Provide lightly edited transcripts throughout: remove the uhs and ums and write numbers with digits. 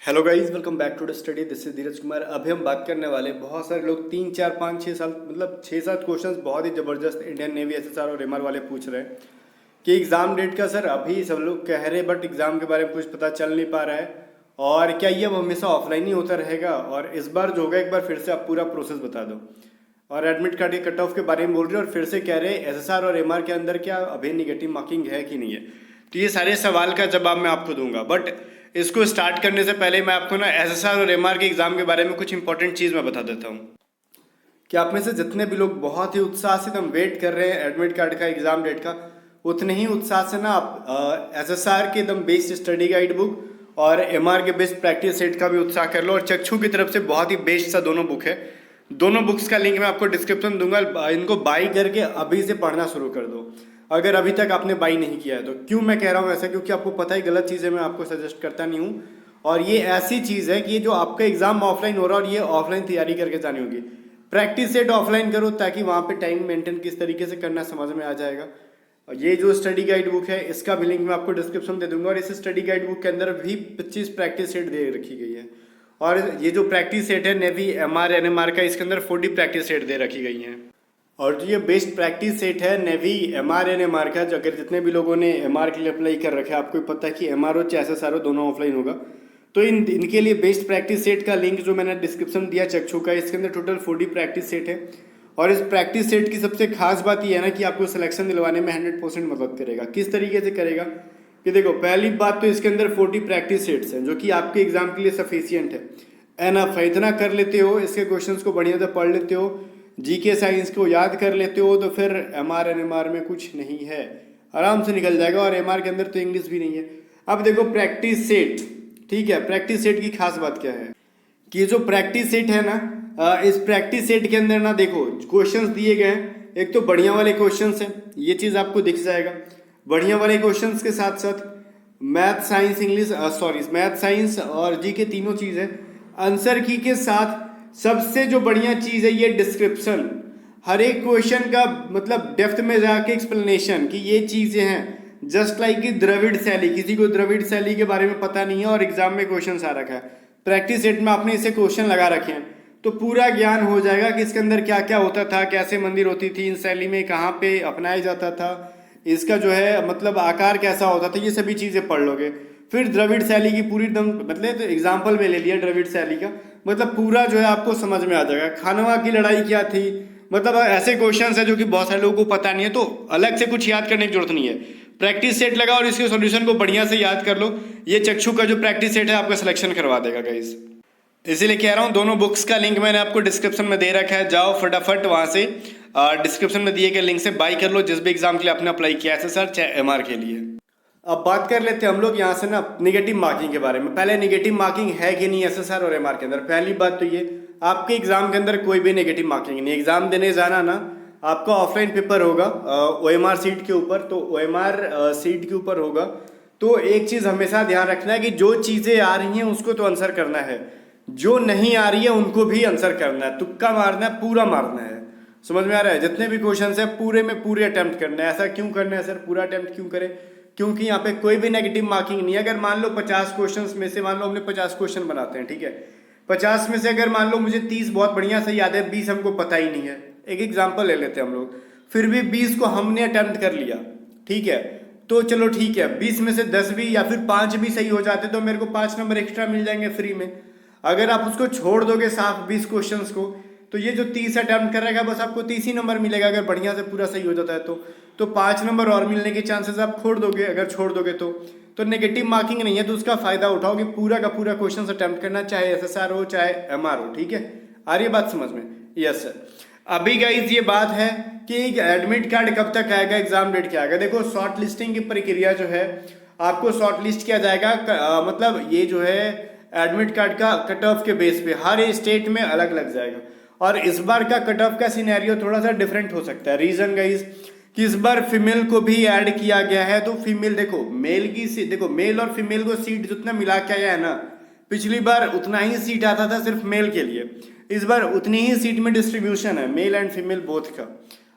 Hello guys, welcome back to the study. This is Dheeraj Kumar. अभी हम बात करने वाले बहुत सारे लोग 3 4 5 6 साल मतलब 6 7 क्वेश्चंस बहुत ही ज़बरदस्त इंडियन नेवी एसएसआर और एमआर वाले पूछ रहे हैं कि एग्ज़ाम डेट का सर अभी सब लोग कह रहे हैं बट एग्ज़ाम के बारे में कुछ पता चल नहीं पा रहा है। और क्या ये अब हमेशा ऑफलाइन ही होता रहेगा? और इस बार जो होगा एक बार फिर से आप पूरा प्रोसेस बता दो। और एडमिट कार्ड के कट ऑफ के बारे में बोल रहे हैं और फिर से कह रहे हैं एसएसआर और एमआर के अंदर क्या अभी निगेटिव मार्किंग है कि नहीं है। तो ये सारे सवाल का जवाब मैं आपको दूंगा, बट इसको स्टार्ट करने से पहले मैं आपको ना एसएसआर और एमआर के एग्जाम के बारे में कुछ इंपॉर्टेंट चीज़ मैं बता देता हूँ कि आप में से जितने भी लोग बहुत ही उत्साह से एकदम वेट कर रहे हैं एडमिट कार्ड का एग्जाम डेट का, उतने ही उत्साह से ना आप एसएसआर के एकदम बेस्ट स्टडी गाइड बुक और एमआर के बेस्ट प्रैक्टिस सेट का भी उत्साह कर लो। और चक्षु की तरफ से बहुत ही बेस्ट सा दोनों बुक है। दोनों बुक्स का लिंक मैं आपको डिस्क्रिप्शन दूंगा। इनको बाई करके अभी से पढ़ना शुरू कर दो अगर अभी तक आपने बाई नहीं किया है तो। क्यों मैं कह रहा हूँ ऐसा? क्योंकि आपको पता है गलत चीज़ें मैं आपको सजेस्ट करता नहीं हूँ। और ये ऐसी चीज़ है कि ये जो आपका एग्जाम ऑफलाइन हो रहा है और ये ऑफलाइन तैयारी करके जानी होगी। प्रैक्टिस सेट ऑफलाइन करो ताकि वहाँ पे टाइम मेंटेन किस तरीके से करना समझ में आ जाएगा। और ये जो स्टडी गाइड बुक है इसका भी लिंक मैं आपको डिस्क्रिप्शन दे दूंगा। और इस स्टडी गाइड बुक के अंदर भी 25 प्रैक्टिस सेट दे रखी गई है। और ये जो प्रैक्टिस सेट है नेवी एमआर एनएमआर का, इसके अंदर 40 प्रैक्टिस सेट दे रखी गई हैं। और जो ये बेस्ट प्रैक्टिस सेट है नेवी एमआर एनएमआर का, जो अगर जितने भी लोगों ने एमआर के लिए अप्लाई कर रखा है, आपको पता है कि एमआर हो चाहे एसएसआर हो दोनों ऑफलाइन होगा, तो इनके लिए बेस्ट प्रैक्टिस सेट का लिंक जो मैंने डिस्क्रिप्शन दिया चक्षु का, इसके अंदर टोटल 40 प्रैक्टिस सेट है। और इस प्रैक्टिस सेट की सबसे खास बात यह है ना कि आपको सिलेक्शन दिलवाने में 100% मदद करेगा। किस तरीके से करेगा कि देखो, पहली बात तो इसके अंदर 40 प्रैक्टिस सेट्स हैं जो कि आपके एग्जाम के लिए सफिशियंट है। एनफ है, इतना कर लेते हो, इसके क्वेश्चंस को बढ़िया से पढ़ लेते हो, जीके साइंस को याद कर लेते हो, तो फिर एमआर एनएमआर में कुछ नहीं है, आराम से निकल जाएगा। और एमआर के अंदर तो इंग्लिश भी नहीं है। अब देखो प्रैक्टिस सेट, ठीक है, प्रैक्टिस सेट की खास बात क्या है कि ये जो प्रैक्टिस सेट है ना, इस प्रैक्टिस सेट के अंदर ना देखो क्वेश्चंस दिए गए हैं। एक तो बढ़िया वाले क्वेश्चंस हैं, ये चीज़ आपको दिख जाएगा। बढ़िया वाले क्वेश्चंस के साथ साथ math science English math science और जीके तीनों चीज़ें आंसर की के साथ सबसे जो बढ़िया चीज़ है ये डिस्क्रिप्शन, हर एक क्वेश्चन का मतलब डेप्थ में जाके एक्सप्लेनेशन कि ये चीज़ें हैं। जस्ट लाइक कि द्रविड़ शैली, किसी को द्रविड़ शैली के बारे में पता नहीं है और एग्जाम में क्वेश्चन आ रखा है, प्रैक्टिस सेट में आपने इसे क्वेश्चन लगा रखे हैं, तो पूरा ज्ञान हो जाएगा कि इसके अंदर क्या क्या होता था, कैसे मंदिर होती थी, इन शैली में कहाँ पे अपनाया जाता था, इसका जो है मतलब आकार कैसा होता था, ये सभी चीज़ें पढ़ लोगे। फिर द्रविड़ शैली की पूरी एकदम मतलब तो एग्जाम्पल में ले लिया द्रविड़ शैली का, मतलब पूरा जो है आपको समझ में आ जाएगा। खानवा की लड़ाई क्या थी, मतलब ऐसे क्वेश्चंस है जो कि बहुत सारे लोगों को पता नहीं है, तो अलग से कुछ याद करने की जरूरत नहीं है। प्रैक्टिस सेट लगा और इसके सॉल्यूशन को बढ़िया से याद कर लो। ये चक्षु का जो प्रैक्टिस सेट है आपका सिलेक्शन करवा देगा गाइस। इसीलिए कह रहा हूँ दोनों बुक्स का लिंक मैंने आपको डिस्क्रिप्शन में दे रखा है, जाओ फटाफट वहाँ से डिस्क्रिप्शन में दिए गए लिंक से बाई कर लो जिस भी एग्जाम के लिए आपने अप्लाई किया है, सर चाहे एमआर के लिए। अब बात कर लेते हैं हम लोग यहाँ से ना निगेटिव मार्किंग के बारे में। पहले निगेटिव मार्किंग है कि नहीं एसएसआर और एमआर के अंदर? पहली बात तो ये, आपके एग्जाम के अंदर कोई भी नेगेटिव मार्किंग नहीं। एग्जाम देने जाना ना, आपका ऑफलाइन पेपर होगा ओएमआर सीट के ऊपर, तो ओएमआर सीट के ऊपर होगा। तो एक चीज़ हमेशा ध्यान रखना है कि जो चीज़ें आ रही हैं उसको तो आंसर करना है, जो नहीं आ रही है उनको भी आंसर करना है। तुक्का मारना है, पूरा मारना है। समझ में आ रहा है? जितने भी क्वेश्चन है पूरे में पूरे अटेम्प्ट करना है। ऐसा क्यों करना है सर, पूरा अटेम्प्ट क्यों करें? क्योंकि यहाँ पे कोई भी नेगेटिव मार्किंग नहीं है। अगर मान लो 50 क्वेश्चंस में से मान लो हमने 50 क्वेश्चन बनाते हैं, ठीक है, 50 में से अगर मान लो मुझे 30 बहुत बढ़िया से याद है, 20 हमको पता ही नहीं है, एक एग्जाम्पल ले लेते हैं हम लोग, फिर भी 20 को हमने अटेम्प्ट कर लिया, ठीक है, तो चलो ठीक है, 20 में से 10 भी या फिर 5 भी सही हो जाते तो मेरे को 5 नंबर एक्स्ट्रा मिल जाएंगे फ्री में। अगर आप उसको छोड़ दोगे साफ 20 क्वेश्चंस को, तो ये जो 30 अटेम्प्ट करेगा बस आपको 30 ही नंबर मिलेगा। अगर बढ़िया से पूरा सही हो जाता है तो 5 नंबर और मिलने के चांसेस आप छोड़ दोगे, अगर छोड़ दोगे तो नेगेटिव मार्किंग नहीं है, तो उसका फायदा उठाओगे, पूरा का पूरा क्वेश्चन अटेम्प्ट करना, चाहे एसएसआर हो चाहे एमआर हो, ठीक है। आ रही है बात समझ में? Yes sir. अभी गाइस ये बात है कि एडमिट कार्ड कब तक आएगा, एग्जाम डेट क्या आएगा। देखो शॉर्ट लिस्टिंग की प्रक्रिया जो है, आपको शॉर्ट लिस्ट किया जाएगा, मतलब ये जो है एडमिट कार्ड का कट ऑफ के बेस पे हर स्टेट में अलग लग जाएगा। और इस बार का कट ऑफ का सिनेरियो थोड़ा सा डिफरेंट हो सकता है। रीजन गाइस कि इस बार फीमेल को भी ऐड किया गया है, तो फीमेल देखो मेल की देखो मेल और फीमेल को सीट जितना मिला के आया है ना, पिछली बार उतना ही सीट आता था सिर्फ मेल के लिए, इस बार उतनी ही सीट में डिस्ट्रीब्यूशन है मेल एंड फीमेल बोथ का।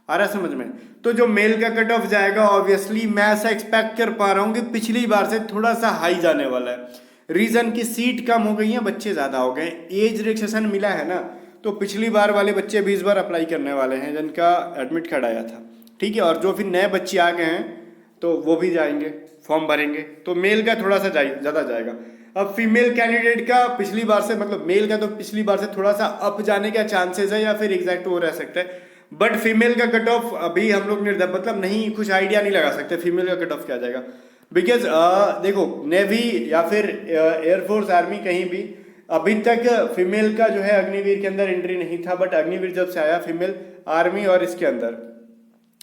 आ रहा समझ में? तो जो मेल का कट ऑफ जाएगा ऑब्वियसली मैं ऐसा एक्सपेक्ट कर पा रहा हूँ कि पिछली बार से थोड़ा सा हाई जाने वाला है। रीज़न की सीट कम हो गई है, बच्चे ज़्यादा हो गए, एज रिलैक्सेशन मिला है ना, तो पिछली बार वाले बच्चे भी इस बार अप्लाई करने वाले हैं जिनका एडमिट कार्ड आया था, ठीक है। और जो फिर नए बच्चे आ गए हैं तो वो भी जाएंगे, फॉर्म भरेंगे, तो मेल का थोड़ा सा ज़्यादा जाएगा। अब फीमेल कैंडिडेट का पिछली बार से, मतलब मेल का तो पिछली बार से थोड़ा सा अप जाने का चांसेस है, या फिर एग्जैक्ट वो रह सकता है, बट फीमेल का कट ऑफ अभी हम लोग मतलब नहीं, कुछ आइडिया नहीं लगा सकते फीमेल का कट ऑफ क्या जाएगा। बिकॉज देखो, नेवी या फिर एयरफोर्स, आर्मी, कहीं भी अभी तक फीमेल का जो है अग्निवीर के अंदर एंट्री नहीं था, बट अग्निवीर जब से आया फीमेल आर्मी और इसके अंदर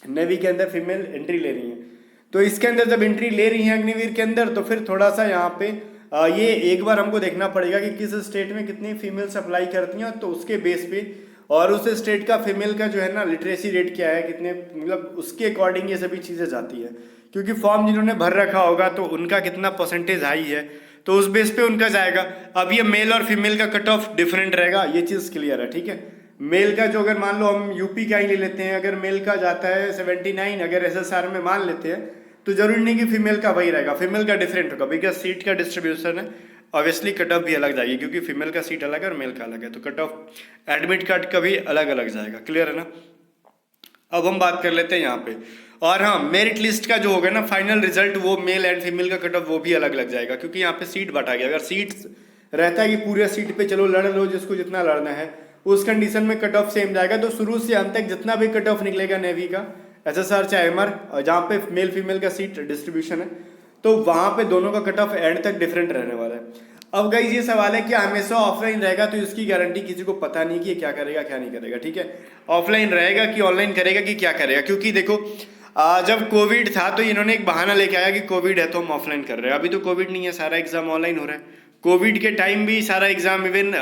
नेवी के अंदर फीमेल एंट्री ले रही है, तो इसके अंदर जब एंट्री ले रही है अग्निवीर के अंदर, तो फिर थोड़ा सा यहाँ पे ये एक बार हमको देखना पड़ेगा कि किस स्टेट में कितनी फीमेल्स अप्लाई करती हैं, तो उसके बेस पे और उस स्टेट का फीमेल का जो है ना लिटरेसी रेट क्या है, कितने, मतलब उसके अकॉर्डिंग ये सभी चीज़ें जाती है। क्योंकि फॉर्म जिन्होंने भर रखा होगा तो उनका कितना परसेंटेज हाई है, तो उस बेस पे उनका जाएगा। अब ये मेल और फीमेल का कट ऑफ डिफरेंट रहेगा, ये चीज़ क्लियर है, ठीक है। मेल का जो, अगर मान लो हम यूपी का ही ले लेते हैं, अगर मेल का जाता है 79, अगर SSR में मान लेते हैं, तो जरूरी नहीं कि फीमेल का वही रहेगा, फीमेल का डिफरेंट होगा, बिकॉज सीट का डिस्ट्रीब्यूशन है, ऑब्वियसली कट ऑफ भी अलग जाएगी, क्योंकि फीमेल का सीट अलग है और मेल का अलग है, तो कट ऑफ एडमिट कार्ड का भी अलग अलग जाएगा। क्लियर है ना। अब हम बात कर लेते हैं यहाँ पे, और हाँ, मेरिट लिस्ट का जो होगा ना फाइनल रिजल्ट, वो मेल एंड फीमेल का कट ऑफ वो भी अलग लग जाएगा, क्योंकि यहाँ पे सीट बांटा गया। अगर सीट रहता है कि पूरे सीट पे चलो लड़ लो, जिसको जितना लड़ना है, उस कंडीशन में कट ऑफ सेम जाएगा। तो शुरू से अंत तक जितना भी कट ऑफ निकलेगा नेवी का, SSR चाहे MR, जहाँ पे मेल फीमेल का सीट डिस्ट्रीब्यूशन है, तो वहाँ पे दोनों का कट ऑफ एंड तक डिफरेंट रहने वाला है। अब गाइस ये सवाल है कि हमेशा ऑफलाइन रहेगा, तो इसकी गारंटी किसी को पता नहीं कि क्या करेगा क्या नहीं करेगा, ठीक है। ऑफलाइन रहेगा कि ऑनलाइन करेगा कि क्या करेगा, क्योंकि देखो जब कोविड था तो इन्होंने एक बहाना लेके आया कि कोविड है तो हम ऑफलाइन कर रहे हैं। अभी तो कोविड नहीं है, सारा एग्जाम ऑनलाइन हो रहा है। कोविड के टाइम भी सारा एग्जाम, इवन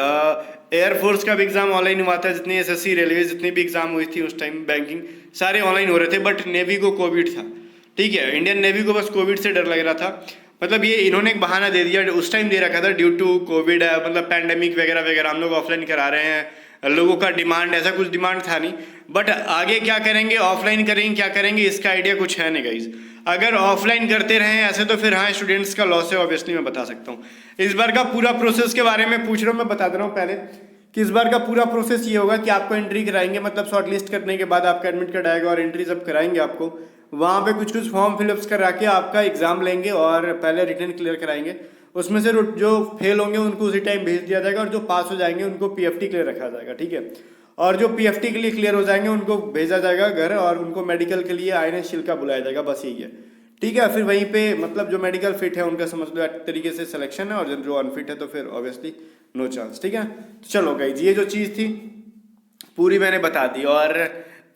एयरफोर्स का भी एग्जाम ऑनलाइन हुआ था, जितनी SSC रेलवे जितनी भी एग्जाम हुई थी उस टाइम, बैंकिंग सारे ऑनलाइन हो रहे थे। बट नेवी को कोविड था, ठीक है, इंडियन नेवी को बस कोविड से डर लग रहा था। मतलब ये इन्होंने एक बहाना दे दिया, उस टाइम दे रखा था ड्यू टू कोविड, मतलब पैंडेमिक वगैरह वगैरह, हम लोग ऑफलाइन करा रहे हैं, लोगों का डिमांड, ऐसा कुछ डिमांड था नहीं। बट आगे क्या करेंगे, ऑफलाइन करेंगे क्या करेंगे, इसका आइडिया कुछ है नहीं गाइज। अगर ऑफलाइन करते रहे ऐसे तो फिर हाँ स्टूडेंट्स का लॉस है, ऑब्वियसली मैं बता सकता हूँ। इस बार का पूरा प्रोसेस के बारे में पूछ रहा हूँ, मैं बता दे रहा हूँ पहले कि इस बार का पूरा प्रोसेस ये होगा कि आपको एंट्री कराएंगे, मतलब शॉर्ट लिस्ट करने के बाद आपका एडमिट कार्ड आएगा और एंट्री जब कराएंगे आपको, वहाँ पे कुछ फॉर्म फिलअप्स करा के आपका एग्जाम लेंगे और पहले रिटर्न क्लियर कराएंगे। उसमें से जो फेल होंगे उनको उसी टाइम भेज दिया जाएगा, और जो पास हो जाएंगे उनको PFT क्लियर रखा जाएगा, ठीक है। और जो PFT के लिए क्लियर हो जाएंगे उनको भेजा जाएगा घर, और उनको मेडिकल के लिए INS शिल्का बुलाया जाएगा, बस यही है, ठीक है। फिर वहीं पे मतलब जो मेडिकल फिट है उनका समझ लो एक तरीके से सिलेक्शन है, और जो अनफिट है तो फिर ऑब्वियसली नो चांस, ठीक है। तो चलो गाइस, ये जो चीज़ थी पूरी मैंने बता दी। और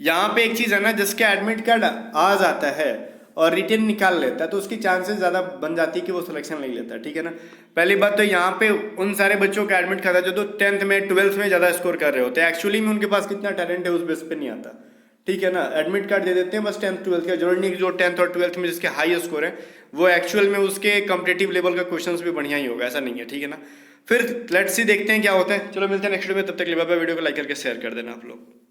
यहाँ पे एक चीज़ है ना, जिसका एडमिट कार्ड आ जाता है और रिटर्न निकाल लेता है तो उसकी चांसेस ज़्यादा बन जाती है कि वो सिलेक्शन ले लेता है, ठीक है ना। पहली बात तो यहाँ पे उन सारे बच्चों का एडमिट खाता है जो तो 10th में 12th में ज़्यादा स्कोर कर रहे होते हैं, एक्चुअली में उनके पास कितना टैलेंट है उस बेस पे नहीं आता, ठीक है ना। एडमिट कार्ड दे देते हैं बस 10th 12th का, जरूरी नहीं कि जो 10th और 12th में जिसके हाई स्कोर है वो एक्चुअल में उसके कॉम्पिटिटिव लेवल का क्वेश्चंस भी बढ़िया ही होगा, ऐसा नहीं है, ठीक है ना। फिर लेट्स सी देखते हैं क्या होता है। चलो मिलते हैं नेक्स्ट वीडियो में, तब तक के लिए बाय बाय। वीडियो को लाइक करके शेयर कर देना आप लोग।